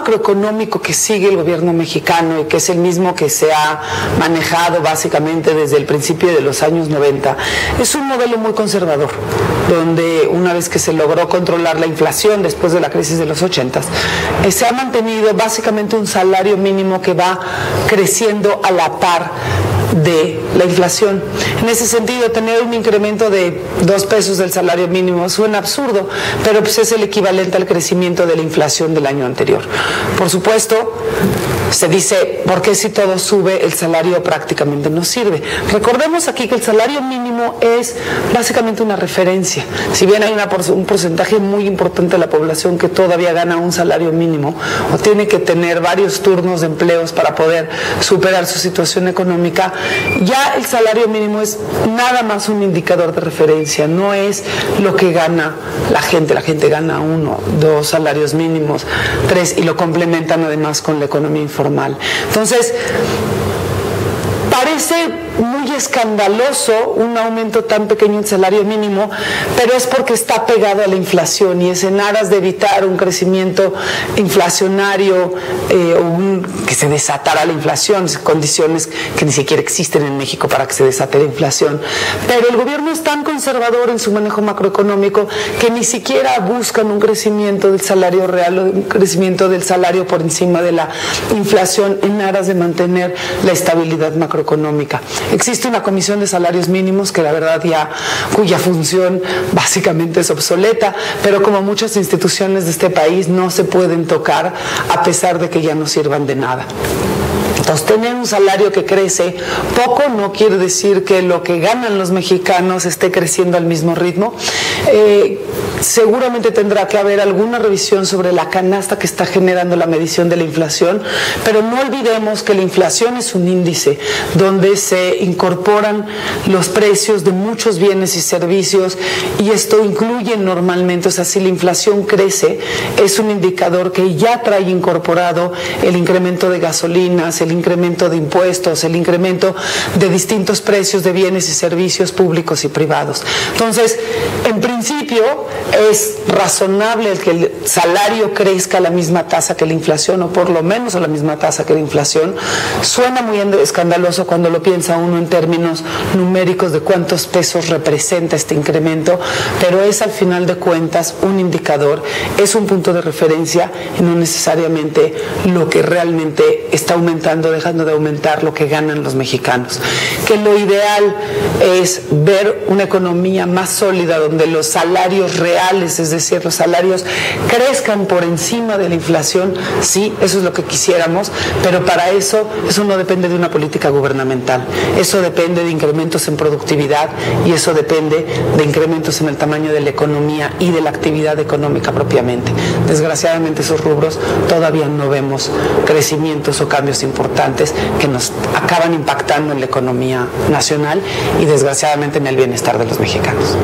macroeconómico que sigue el gobierno mexicano y que es el mismo que se ha manejado básicamente desde el principio de los años 90 es un modelo muy conservador, donde una vez que se logró controlar la inflación después de la crisis de los 80, se ha mantenido básicamente un salario mínimo que va creciendo a la par de la inflación. En ese sentido, tener un incremento de 2 pesos del salario mínimo suena absurdo, pero pues es el equivalente al crecimiento de la inflación del año anterior. Por supuesto, se dice, ¿por qué si todo sube el salario prácticamente no sirve? Recordemos aquí que el salario mínimo es básicamente una referencia. Si bien hay un porcentaje muy importante de la población que todavía gana un salario mínimo o tiene que tener varios turnos de empleos para poder superar su situación económica, ya el salario mínimo es nada más un indicador de referencia, no es lo que gana la gente. La gente gana 1, 2 salarios mínimos, 3 y lo complementan además con la economía informal. Entonces, parece muy escandaloso un aumento tan pequeño en salario mínimo, pero es porque está pegado a la inflación y es en aras de evitar un crecimiento inflacionario que se desatara la inflación, condiciones que ni siquiera existen en México para que se desate la inflación. Pero el gobierno es tan conservador en su manejo macroeconómico que ni siquiera buscan un crecimiento del salario real o un crecimiento del salario por encima de la inflación en aras de mantener la estabilidad macroeconómica. Existe una comisión de salarios mínimos que la verdad cuya función básicamente es obsoleta, pero como muchas instituciones de este país no se pueden tocar a pesar de que ya no sirvan de nada. Entonces, tener un salario que crece poco no quiere decir que lo que ganan los mexicanos esté creciendo al mismo ritmo. Seguramente tendrá que haber alguna revisión sobre la canasta que está generando la medición de la inflación, pero no olvidemos que la inflación es un índice donde se incorporan los precios de muchos bienes y servicios y esto incluye normalmente, o sea, si la inflación crece, es un indicador que ya trae incorporado el incremento de gasolinas, el incremento de impuestos, el incremento de distintos precios de bienes y servicios públicos y privados. Entonces, en principio, es razonable el que el salario crezca a la misma tasa que la inflación, o por lo menos a la misma tasa que la inflación. Suena muy escandaloso cuando lo piensa uno en términos numéricos de cuántos pesos representa este incremento, pero es al final de cuentas un indicador, es un punto de referencia y no necesariamente lo que realmente está aumentando, dejando de aumentar lo que ganan los mexicanos. Que lo ideal es ver una economía más sólida donde los salarios reales, es decir, los salarios crezcan por encima de la inflación. Sí, eso es lo que quisiéramos, pero para eso no depende de una política gubernamental, eso depende de incrementos en productividad y eso depende de incrementos en el tamaño de la economía y de la actividad económica propiamente. Desgraciadamente esos rubros todavía no vemos crecimientos o cambios importantes que nos acaban impactando en la economía nacional y desgraciadamente en el bienestar de los mexicanos.